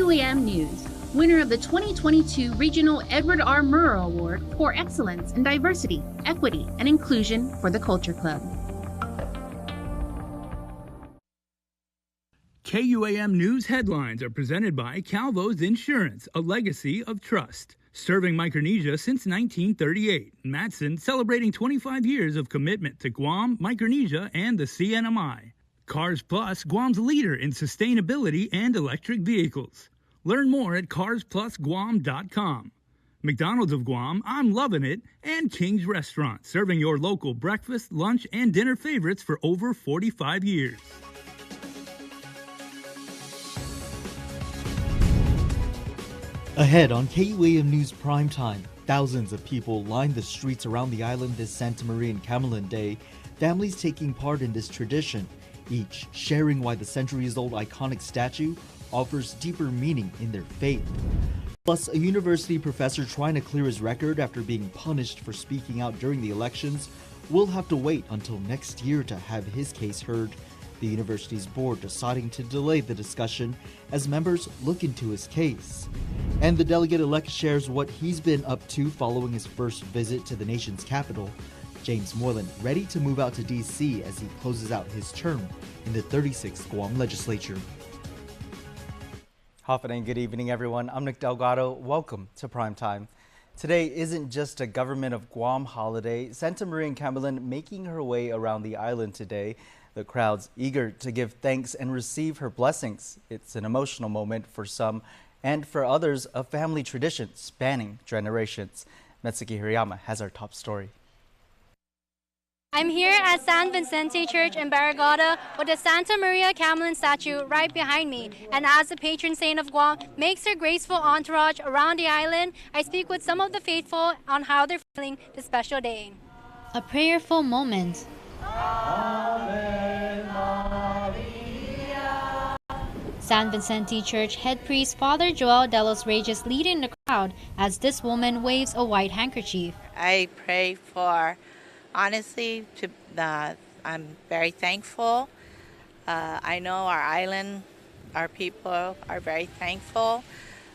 KUAM News, winner of the 2022 Regional Edward R. Murrow Award for Excellence in Diversity, Equity, and Inclusion for the Culture Club. KUAM News headlines are presented by Calvo's Insurance, a legacy of trust. Serving Micronesia since 1938, Matson celebrating 25 years of commitment to Guam, Micronesia, and the CNMI. Cars Plus, Guam's leader in sustainability and electric vehicles. Learn more at carsplusguam.com. McDonald's of Guam, I'm loving it, and King's Restaurant, serving your local breakfast, lunch, and dinner favorites for over 45 years. Ahead on KUAM News Primetime, thousands of people lined the streets around the island this Santa Maria and Camalin Day, families taking part in this tradition, each sharing why the centuries-old iconic statue offers deeper meaning in their faith. Plus, a university professor trying to clear his record after being punished for speaking out during the elections will have to wait until next year to have his case heard. The university's board deciding to delay the discussion as members look into his case. And the delegate-elect shares what he's been up to following his first visit to the nation's capital. James Moreland ready to move out to D.C. as he closes out his term in the 36th Guam legislature. Hafid and good evening, everyone. I'm Nick Delgado. Welcome to Primetime. Today isn't just a Government of Guam holiday. Santa Maria and Camalin making her way around the island today. The crowd's eager to give thanks and receive her blessings. It's an emotional moment for some, and for others, a family tradition spanning generations. Metsuki Hirayama has our top story. I'm here at San Vicente Church in Barrigada with the Santa Maria Camalin statue right behind me. And as the patron saint of Guam makes her graceful entourage around the island, I speak with some of the faithful on how they're feeling this special day. A prayerful moment. San Vicente Church head priest Father Joel de los Reyes leading the crowd as this woman waves a white handkerchief. I pray for, honestly, I'm very thankful. I know our island, our people are very thankful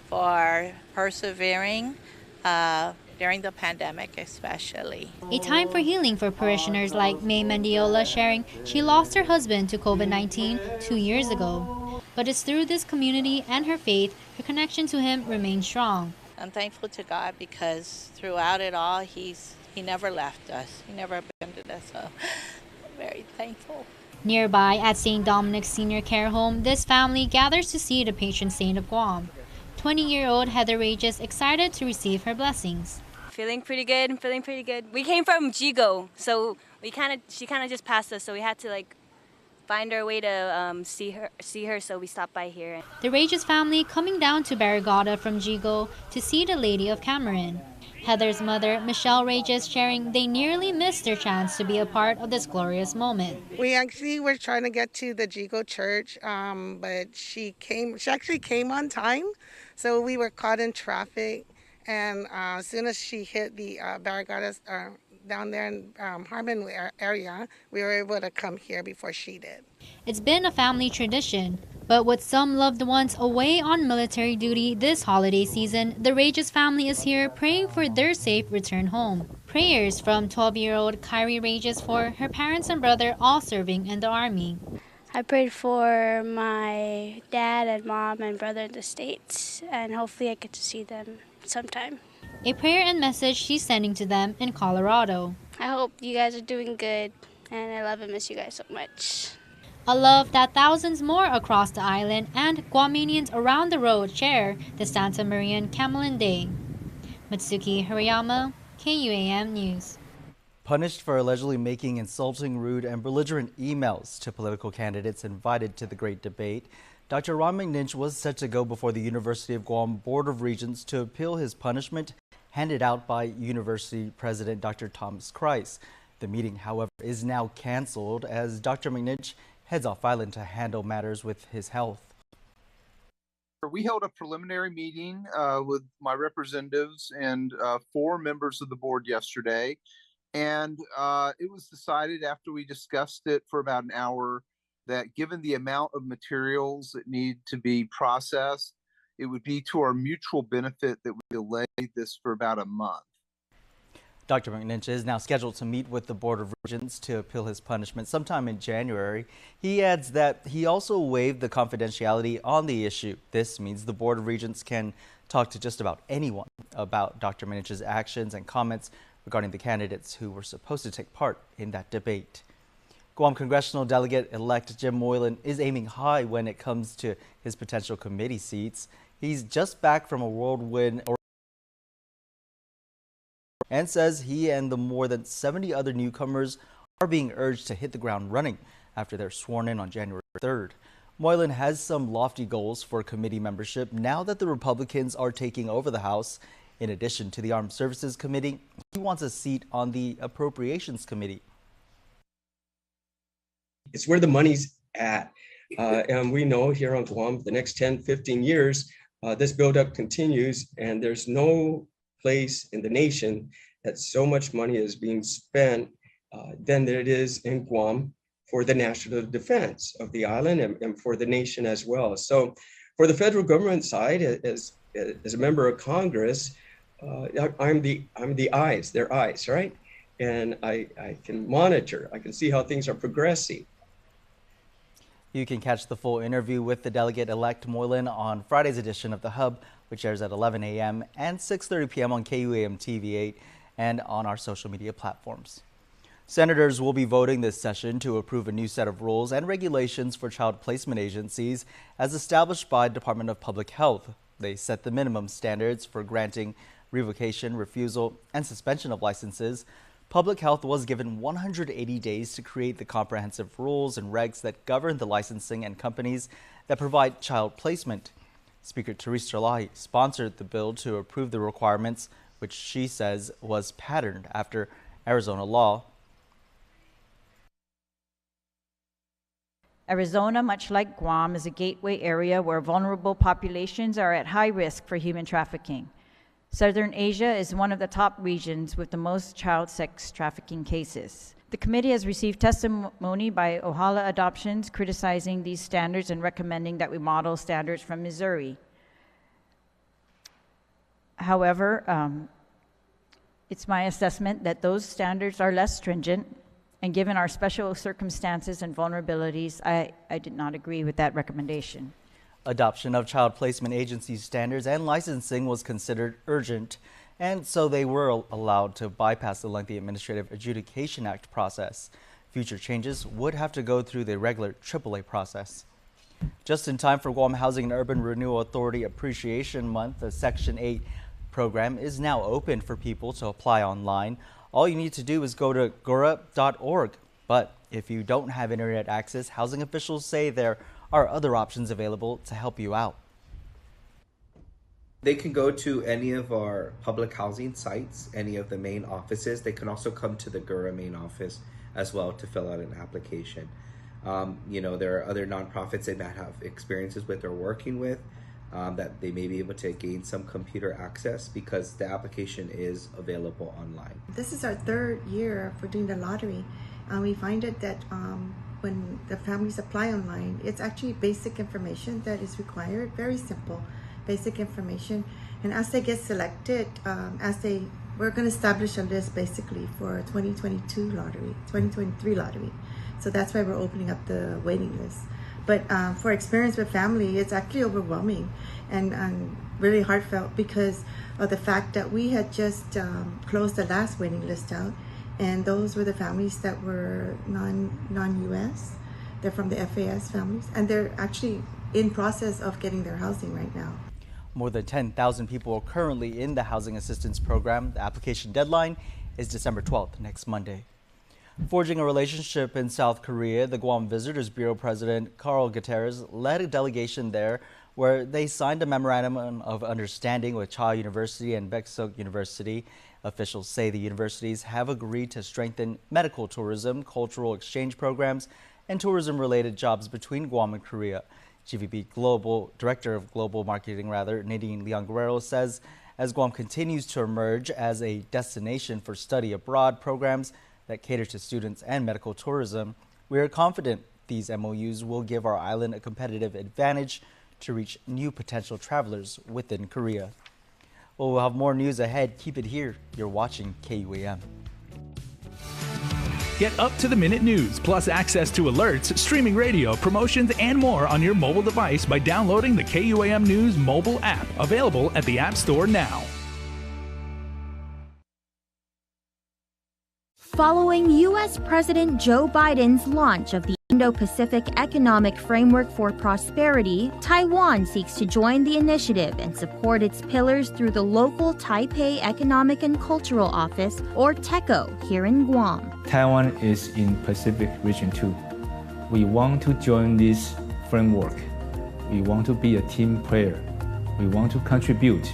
for persevering during the pandemic especially. A time for healing for parishioners like May Mendiola sharing she lost her husband to COVID-19 2 years ago. But it's through this community and her faith, her connection to him remains strong. I'm thankful to God because throughout it all, He never left us. He never abandoned us, so I'm very thankful. Nearby at St. Dominic's Senior Care Home, this family gathers to see the patron saint of Guam. 20-year-old Heather Rages excited to receive her blessings. Feeling pretty good. We came from Jigo, so she kind of just passed us, so we had to find our way to see her, so we stopped by here. The Rages family coming down to Barrigada from Jigo to see the Lady of Camalin. Heather's mother, Michelle Rages, sharing they nearly missed their chance to be a part of this glorious moment. We actually were trying to get to the Jigo church, but she actually came on time, so we were caught in traffic. And as soon as she hit the Barrigadas down there in Harmon area, we were able to come here before she did. It's been a family tradition, but with some loved ones away on military duty this holiday season, the Rages family is here praying for their safe return home. Prayers from 12-year-old Kyrie Rages for her parents and brother all serving in the Army. I prayed for my dad and mom and brother in the States, and hopefully I get to see them sometime. A prayer and message she's sending to them in Colorado. I hope you guys are doing good, and I love and miss you guys so much. A love that thousands more across the island and Guamanians around the road share the Santa Maria and Camalin Day. Mitsuki Hirayama, KUAM News. Punished for allegedly making insulting, rude, and belligerent emails to political candidates invited to the Great Debate, Dr. Ron McNinch was set to go before the University of Guam Board of Regents to appeal his punishment handed out by University President Dr. Thomas Kreis. The meeting, however, is now canceled as Dr. McNinch heads off island to handle matters with his health. We held a preliminary meeting with my representatives and 4 members of the board yesterday, and it was decided after we discussed it for about an hour that given the amount of materials that need to be processed, it would be to our mutual benefit that we delay this for about a month. Dr. McNinch is now scheduled to meet with the Board of Regents to appeal his punishment sometime in January. He adds that he also waived the confidentiality on the issue. This means the Board of Regents can talk to just about anyone about Dr. McNinch's actions and comments regarding the candidates who were supposed to take part in that debate. Guam Congressional Delegate-elect Jim Moylan is aiming high when it comes to his potential committee seats. He's just back from a whirlwind and says he and the more than 70 other newcomers are being urged to hit the ground running after they're sworn in on January 3rd. Moylan has some lofty goals for committee membership now that the Republicans are taking over the House. In addition to the Armed Services Committee, he wants a seat on the Appropriations Committee. It's where the money's at. And we know here on Guam, the next 10, 15 years, this buildup continues, and there's no place in the nation that so much money is being spent than there it is in Guam for the national defense of the island and for the nation as well. So for the federal government side, as a member of Congress, I'm the eyes, their eyes, right? And I can monitor, I can see how things are progressing. You can catch the full interview with the delegate-elect Moylan on Friday's edition of The Hub, which airs at 11 a.m. and 6:30 p.m. on KUAM TV8 and on our social media platforms. Senators will be voting this session to approve a new set of rules and regulations for child placement agencies as established by Department of Public Health. They set the minimum standards for granting revocation, refusal, and suspension of licenses. Public Health was given 180 days to create the comprehensive rules and regs that govern the licensing and companies that provide child placement. Speaker Teresa Lahi sponsored the bill to approve the requirements, which she says was patterned after Arizona law. Arizona, much like Guam, is a gateway area where vulnerable populations are at high risk for human trafficking. Southern Asia is one of the top regions with the most child sex trafficking cases. The committee has received testimony by Ohala Adoptions criticizing these standards and recommending that we model standards from Missouri. However, it's my assessment that those standards are less stringent, and given our special circumstances and vulnerabilities, I did not agree with that recommendation. Adoption of child placement agency standards and licensing was considered urgent, and so they were allowed to bypass the lengthy Administrative Adjudication Act process. Future changes would have to go through the regular AAA process. Just in time for Guam Housing and Urban Renewal Authority Appreciation Month, the Section 8 program is now open for people to apply online. All you need to do is go to gura.org. But if you don't have internet access, housing officials say there are other options available to help you out. They can go to any of our public housing sites, any of the main offices. They can also come to the GURA main office as well to fill out an application. There are other nonprofits they might have experiences with or working with that they may be able to gain some computer access because the application is available online. This is our third year for doing the lottery. We find it that when the families apply online, it's actually basic information that is required, very simple, basic information. And as they get selected, we're going to establish a list basically for 2022 lottery, 2023 lottery. So that's why we're opening up the waiting list. But for experience with family, it's actually overwhelming and really heartfelt because of the fact that we had just closed the last waiting list out. And those were the families that were non-US. They're from the FAS families, and they're actually in process of getting their housing right now. More than 10,000 people are currently in the Housing Assistance Program. The application deadline is December 12th, next Monday. Forging a relationship in South Korea, the Guam Visitors Bureau President Carl Gutierrez led a delegation there where they signed a memorandum of understanding with Cha University and Baeksuk University. Officials say the universities have agreed to strengthen medical tourism, cultural exchange programs, and tourism-related jobs between Guam and Korea. GVB Director of Global Marketing, Nadine Leon Guerrero, says as Guam continues to emerge as a destination for study abroad programs that cater to students and medical tourism, we are confident these MOUs will give our island a competitive advantage to reach new potential travelers within Korea. Well, we'll have more news ahead. Keep it here. You're watching KUAM. Get up-to-the-minute news, plus access to alerts, streaming radio, promotions, and more on your mobile device by downloading the KUAM News mobile app, available at the App Store now. Following U.S. President Joe Biden's launch of the Indo-Pacific Economic Framework for Prosperity, Taiwan seeks to join the initiative and support its pillars through the local Taipei Economic and Cultural Office, or TECO, here in Guam. Taiwan is in Pacific region too. We want to join this framework. We want to be a team player. We want to contribute,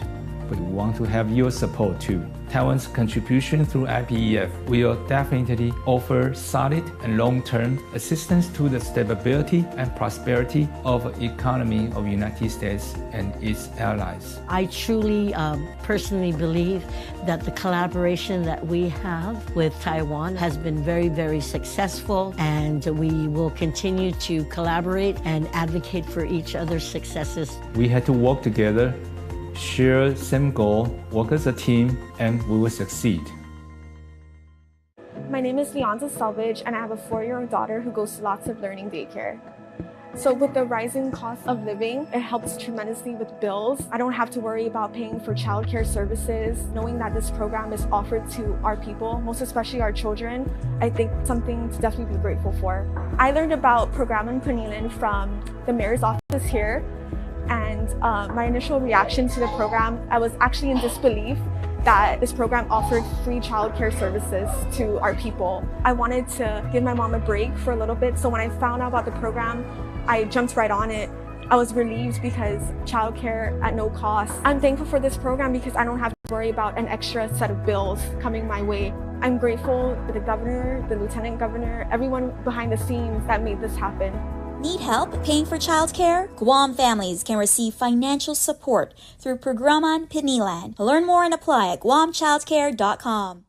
but we want to have your support too. Taiwan's contribution through IPEF will definitely offer solid and long-term assistance to the stability and prosperity of the economy of the United States and its allies. I truly personally believe that the collaboration that we have with Taiwan has been very, very successful, and we will continue to collaborate and advocate for each other's successes. We had to work together, share same goal, work as a team, and we will succeed. My name is Leonza Selvage, and I have a 4-year-old daughter who goes to lots of learning daycare. So with the rising cost of living, it helps tremendously with bills. I don't have to worry about paying for childcare services. Knowing that this program is offered to our people, most especially our children, I think something to definitely be grateful for. I learned about Programan Panilan from the mayor's office here. And my initial reaction to the program, I was actually in disbelief that this program offered free childcare services to our people. I wanted to give my mom a break for a little bit, so when I found out about the program, I jumped right on it. I was relieved because childcare at no cost. I'm thankful for this program because I don't have to worry about an extra set of bills coming my way. I'm grateful to the governor, the lieutenant governor, everyone behind the scenes that made this happen. Need help paying for childcare? Guam families can receive financial support through Programan Pinilan. Learn more and apply at guamchildcare.com.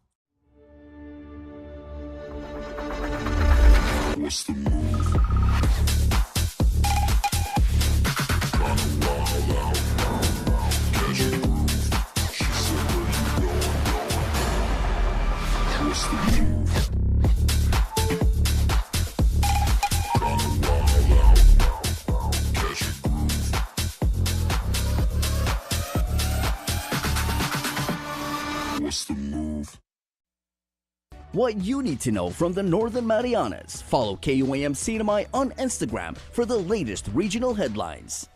What you need to know from the Northern Marianas. Follow KUAM CNMI on Instagram for the latest regional headlines.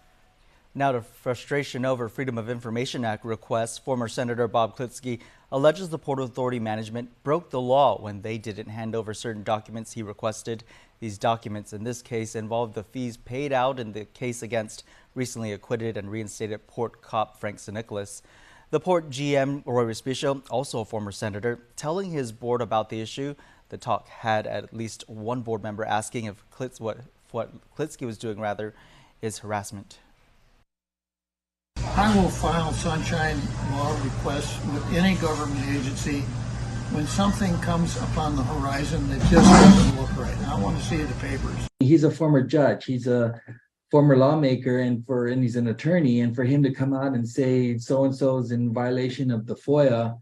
Now to frustration over Freedom of Information Act requests. Former Senator Bob Klitsky alleges the Port Authority management broke the law when they didn't hand over certain documents he requested. These documents in this case involved the fees paid out in the case against recently acquitted and reinstated Port cop Frank Sinicholas. The Port GM, Roy Respicio, also a former senator, telling his board about the issue. The talk had at least one board member asking if what Klitsky was doing is harassment. I will file sunshine law requests with any government agency when something comes upon the horizon that just doesn't look right. I want to see the papers. He's a former judge. He's a former lawmaker, and he's an attorney, and for him to come out and say so-and-so's in violation of the FOIA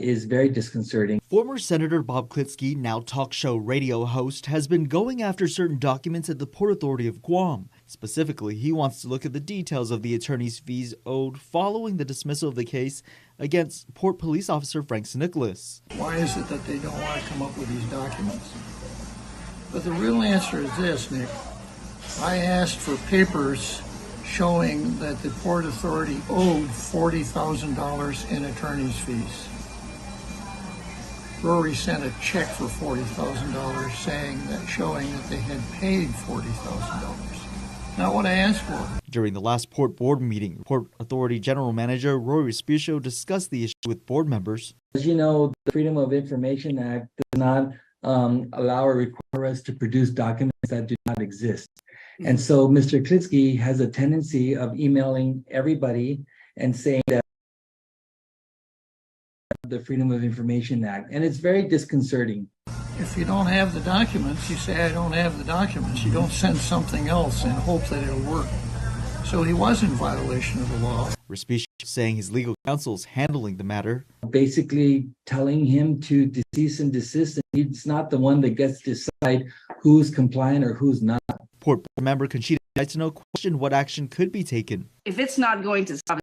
is very disconcerting. Former Senator Bob Klitsky, now talk show radio host, has been going after certain documents at the Port Authority of Guam. Specifically, he wants to look at the details of the attorney's fees owed following the dismissal of the case against Port Police Officer Frank Sinicholas. Why is it that they don't want to come up with these documents? But the real answer is this, Nick. I asked for papers showing that the Port Authority owed $40,000 in attorney's fees. Rory sent a check for $40,000 showing that they had paid $40,000. Not what I asked for. During the last Port Board meeting, Port Authority General Manager Roy Respicio discussed the issue with board members. As you know, the Freedom of Information Act does not allow or require us to produce documents that do not exist. And so Mr. Klitsky has a tendency of emailing everybody and saying that the Freedom of Information Act, and it's very disconcerting. If you don't have the documents, you say, I don't have the documents. You don't send something else and hope that it'll work. So he was in violation of the law. Respicio saying his legal counsel is handling the matter. Basically telling him to cease and desist, and he's not the one that gets to decide who's compliant or who's not. Port Board member Conchita Taitano questioned what action could be taken. If it's not going to stop,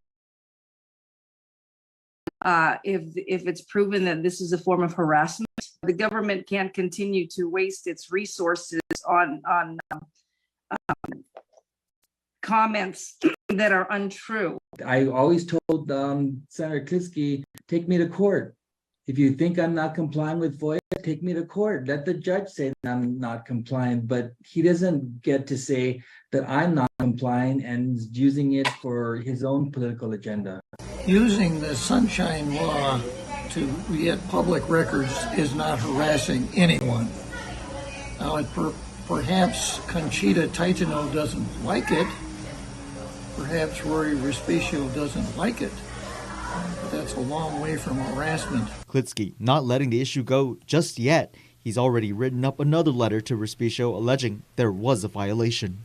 if it's proven that this is a form of harassment, the government can't continue to waste its resources on comments that are untrue. I always told Senator Klitsky, take me to court. If you think I'm not complying with FOIA, take me to court. Let the judge say that I'm not compliant, but he doesn't get to say that I'm not complying and using it for his own political agenda. Using the Sunshine Law to get public records is not harassing anyone. Now, perhaps Conchita Taitano doesn't like it. Perhaps Rory Respicio doesn't like it. But that's a long way from harassment. Klitsky not letting the issue go just yet. He's already written up another letter to Respicio alleging there was a violation.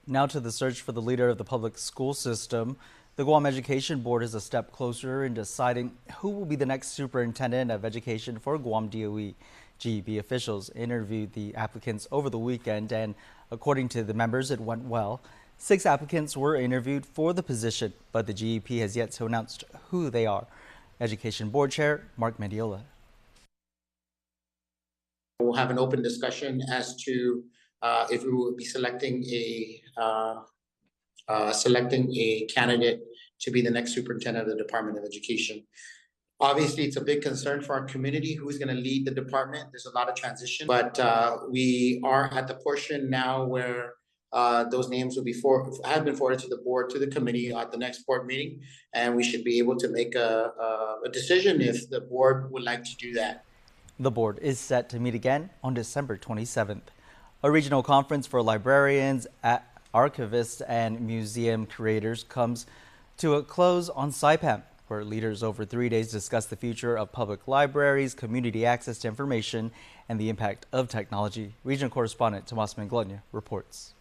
Now to the search for the leader of the public school system. The Guam Education Board is a step closer in deciding who will be the next superintendent of education for Guam DOE. GEP officials interviewed the applicants over the weekend, and according to the members, it went well. 6 applicants were interviewed for the position, but the GEP has yet to announce who they are. Education Board Chair Mark Mendiola. We'll have an open discussion as to if we will be selecting a candidate to be the next superintendent of the Department of Education. Obviously, it's a big concern for our community who's going to lead the department. There's a lot of transition, but we are at the portion now where those names will have been forwarded to the board, to the committee at the next board meeting, and we should be able to make a decision if the board would like to do that. The board is set to meet again on December 27th. A regional conference for librarians, archivists, and museum curators comes to a close on Saipan, where leaders over 3 days discuss the future of public libraries, community access to information, and the impact of technology. Regional correspondent Tomas Manglonia reports.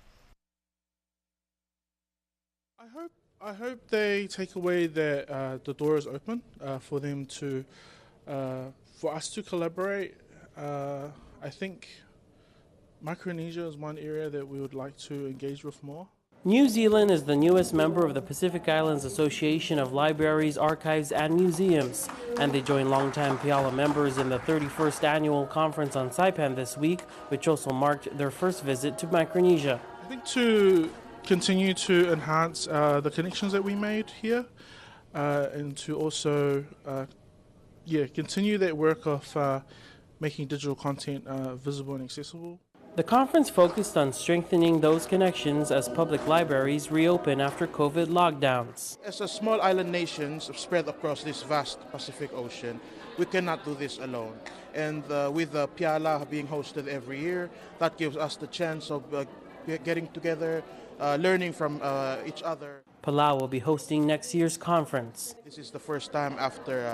I hope they take away that the door is open for them to, for us to collaborate. I think Micronesia is one area that we would like to engage with more. New Zealand is the newest member of the Pacific Islands Association of Libraries, Archives and Museums, and they join longtime Piala members in the 31st annual conference on Saipan this week, which also marked their first visit to Micronesia. I think to continue to enhance the connections that we made here, and to also continue that work of making digital content visible and accessible. The conference focused on strengthening those connections as public libraries reopen after COVID lockdowns. As a small island nation spread across this vast Pacific Ocean, we cannot do this alone. And with the Piala being hosted every year, that gives us the chance of getting together, learning from each other. Palau will be hosting next year's conference. This is the first time after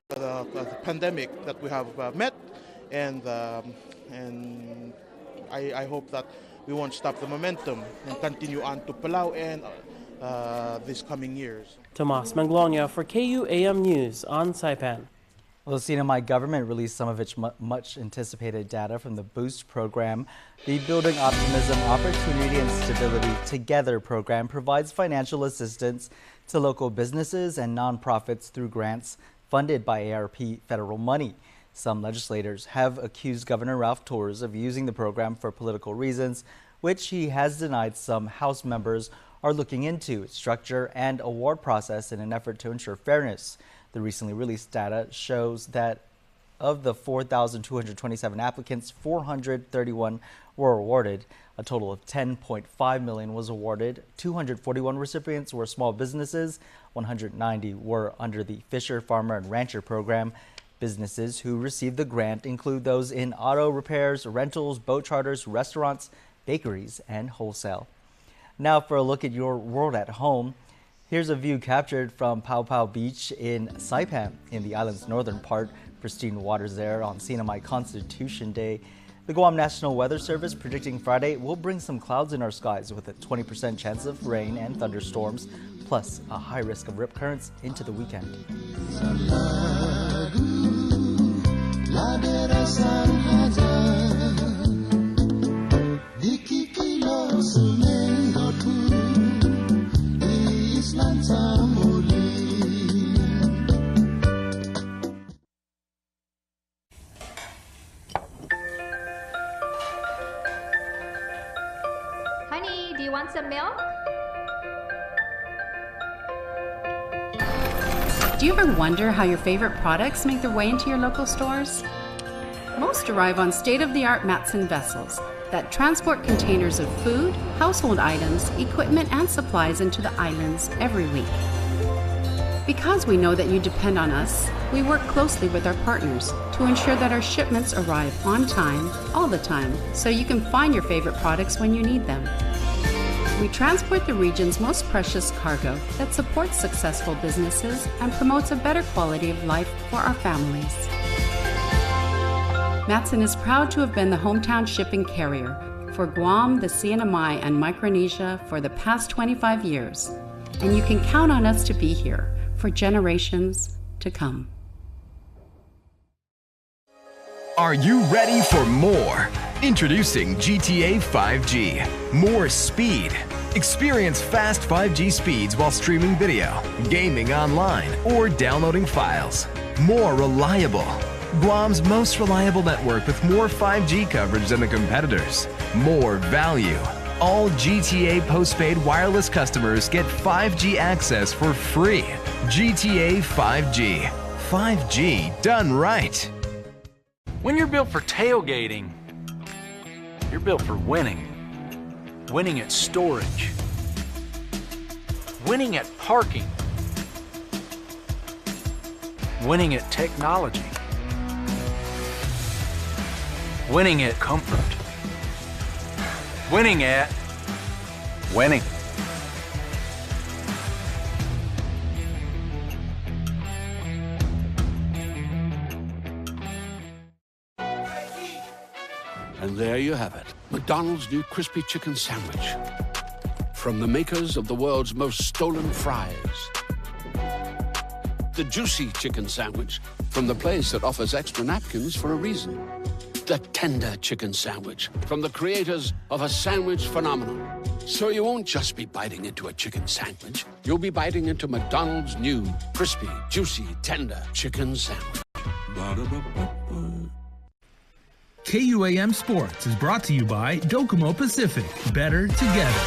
the pandemic that we have met, and I hope that we won't stop the momentum and continue on to Palau and these coming years. Tomas Manglonia for KUAM News on Saipan. Well, the CNMI government released some of its much anticipated data from the BOOST program. The Building Optimism, Opportunity and Stability Together program provides financial assistance to local businesses and nonprofits through grants funded by ARP federal money. Some legislators have accused Governor Ralph Torres of using the program for political reasons, which he has denied. Some House members are looking into its structure and award process in an effort to ensure fairness. The recently released data shows that of the 4,227 applicants, 431 were awarded. A total of $10.5 million was awarded. 241 recipients were small businesses. 190 were under the Fisher, Farmer, and Rancher program. Businesses who received the grant include those in auto repairs, rentals, boat charters, restaurants, bakeries, and wholesale. Now for a look at your world at home. Here's a view captured from Pau Pau Beach in Saipan in the island's northern part. Pristine waters there on CNMI Constitution Day. The Guam National Weather Service predicting Friday will bring some clouds in our skies with a 20% chance of rain and thunderstorms, plus a high risk of rip currents into the weekend. Honey, do you want some milk? Do you ever wonder how your favorite products make their way into your local stores? Most arrive on state-of-the-art Matson vessels that transport containers of food, household items, equipment, and supplies into the islands every week. Because we know that you depend on us, we work closely with our partners to ensure that our shipments arrive on time, all the time, so you can find your favorite products when you need them. We transport the region's most precious cargo that supports successful businesses and promotes a better quality of life for our families. Matson is proud to have been the hometown shipping carrier for Guam, the CNMI, and Micronesia for the past 25 years, and you can count on us to be here for generations to come. Are you ready for more? Introducing GTA 5G. More speed. Experience fast 5G speeds while streaming video, gaming online, or downloading files. More reliable. Guam's most reliable network with more 5G coverage than the competitors. More value. All GTA postpaid wireless customers get 5G access for free. GTA 5G. 5G done right. When you're built for tailgating, you're built for winning. Winning at storage. Winning at parking. Winning at technology. Winning at comfort. Winning at winning. And there you have it, McDonald's new crispy chicken sandwich. From the makers of the world's most stolen fries. The juicy chicken sandwich from the place that offers extra napkins for a reason. The tender chicken sandwich from the creators of a sandwich phenomenon. So you won't just be biting into a chicken sandwich, you'll be biting into McDonald's new crispy, juicy, tender chicken sandwich. Ba-da-ba-ba-ba. KUAM Sports is brought to you by Docomo Pacific. Better together.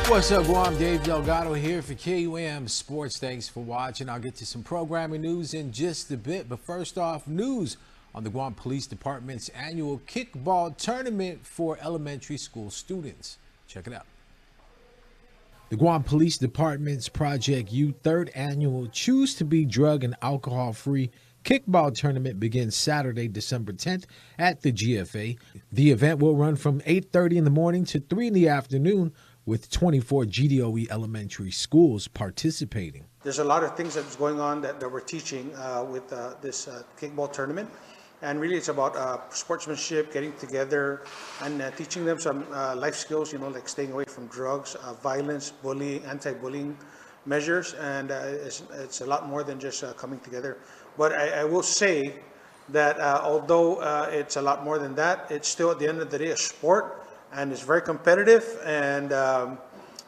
What's up, Guam? Dave Delgado here for KUAM Sports. Thanks for watching. I'll get to some programming news in just a bit. But first off, news on the Guam Police Department's annual kickball tournament for elementary school students. Check it out. The Guam Police Department's Project U third annual Choose to Be Drug and Alcohol Free kickball tournament begins Saturday, December 10th at the GFA. The event will run from 8:30 in the morning to 3 in the afternoon with 24 GDOE elementary schools participating. There's a lot of things that's going on that we're teaching with this kickball tournament. And really it's about sportsmanship, getting together, and teaching them some life skills, like staying away from drugs, violence, bullying, anti-bullying measures. And it's a lot more than just coming together. But I will say that although it's a lot more than that, it's still at the end of the day a sport, and it's very competitive. And I'd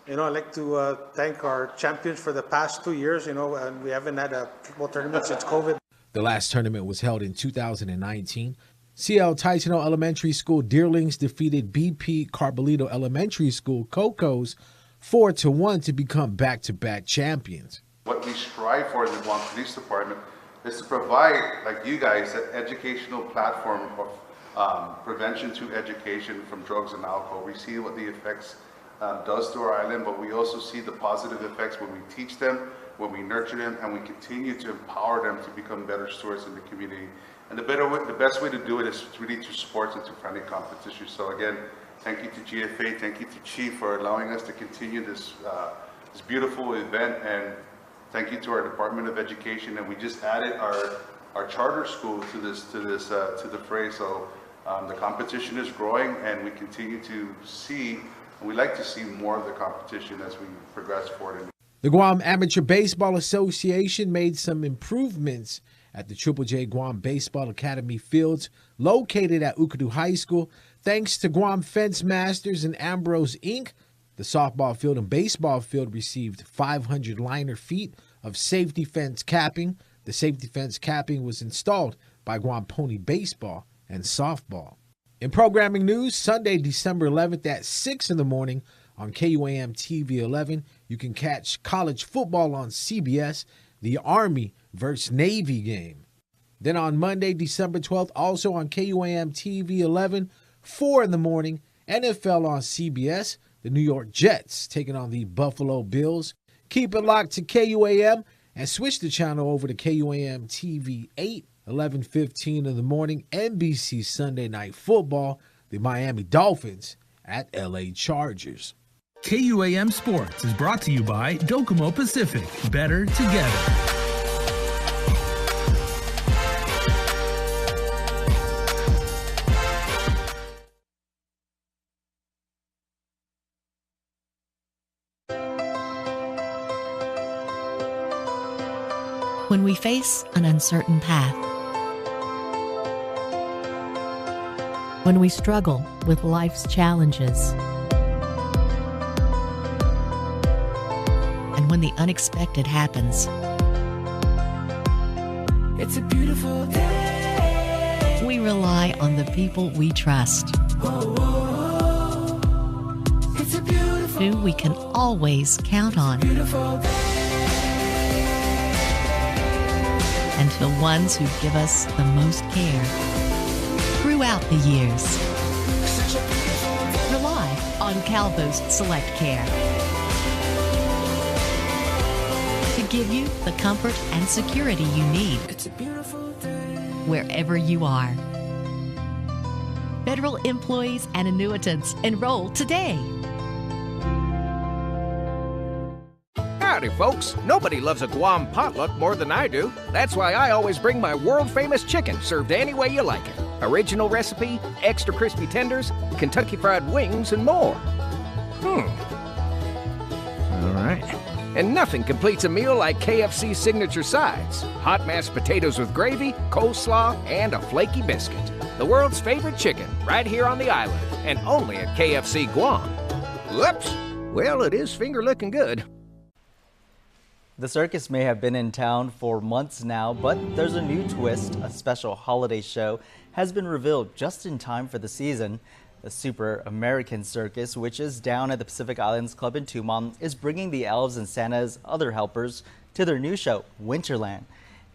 like to thank our champions for the past 2 years, and we haven't had a kickball tournament since COVID. The last tournament was held in 2019. CL Taitano Elementary School Deerlings defeated BP Carbolito Elementary School Cocos 4-1 to become back-to-back champions. What we strive for in the Guam Police Department is to provide, like you guys, an educational platform of prevention to education from drugs and alcohol. We see what the effects does to our island, but we also see the positive effects when we teach them, when we nurture them, and we continue to empower them to become better stewards in the community. And the best way to do it is really through sports and through friendly competition. So again, thank you to GFA, thank you to Chief for allowing us to continue this beautiful event, and Thank you to our Department of Education, and we just added our charter school to the fray. So the competition is growing, and we continue to see, and we like to see more of the competition as we progress forward. The Guam Amateur Baseball Association made some improvements at the Triple J Guam Baseball Academy fields located at Ukadu High School. Thanks to Guam Fence Masters and Ambrose Inc., the softball field and baseball field received 500 liner feet of safety fence capping. The safety fence capping was installed by Guam Pony Baseball and Softball. In programming news, Sunday, December 11th at 6 in the morning on KUAM TV 11, you can catch college football on CBS, the Army versus Navy game. Then on Monday, December 12th, also on KUAM TV 11, 4 in the morning, NFL on CBS, the New York Jets taking on the Buffalo Bills. Keep it locked to KUAM and switch the channel over to KUAM TV 8, 11:15 in the morning, NBC Sunday Night Football, the Miami Dolphins at LA Chargers. KUAM Sports is brought to you by Docomo Pacific. Better together. When we face an uncertain path, when we struggle with life's challenges, and when the unexpected happens, it's a beautiful day. We rely on the people we trust, it's a beautiful, who we can always count on. Beautiful day. And to the ones who give us the most care throughout the years. Rely on Calvo's Select Care to give you the comfort and security you need wherever you are. Federal employees and annuitants, enroll today. Howdy, folks. Nobody loves a Guam potluck more than I do. That's why I always bring my world-famous chicken, served any way you like it. Original recipe, extra crispy tenders, Kentucky Fried Wings, and more. All right. And nothing completes a meal like KFC's signature sides. Hot mashed potatoes with gravy, coleslaw, and a flaky biscuit. The world's favorite chicken, right here on the island, and only at KFC Guam. Whoops. Well, it is finger-licking good. The circus may have been in town for months now, but there's a new twist. A special holiday show has been revealed just in time for the season. The Super American Circus, which is down at the Pacific Islands Club in Tumon, is bringing the elves and Santa's other helpers to their new show, Winterland.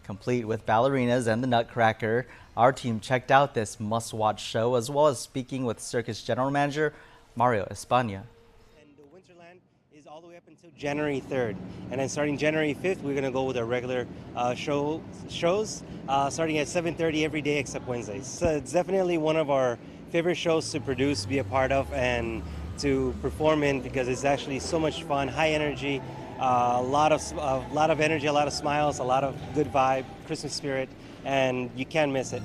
Complete with ballerinas and the Nutcracker, our team checked out this must-watch show, as well as speaking with Circus General Manager Mario Espana. All the way up until January 3rd, and then starting January 5th, we're going to go with our regular shows starting at 7:30 every day except Wednesdays. So it's definitely one of our favorite shows to produce, be a part of, and to perform in, because it's actually so much fun, high energy, a lot of energy, a lot of smiles, a lot of good vibe, Christmas spirit, and you can't miss it.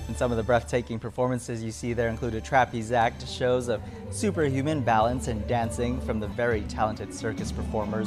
And some of the breathtaking performances you see there include a trapeze act, shows of superhuman balance and dancing from the very talented circus performers.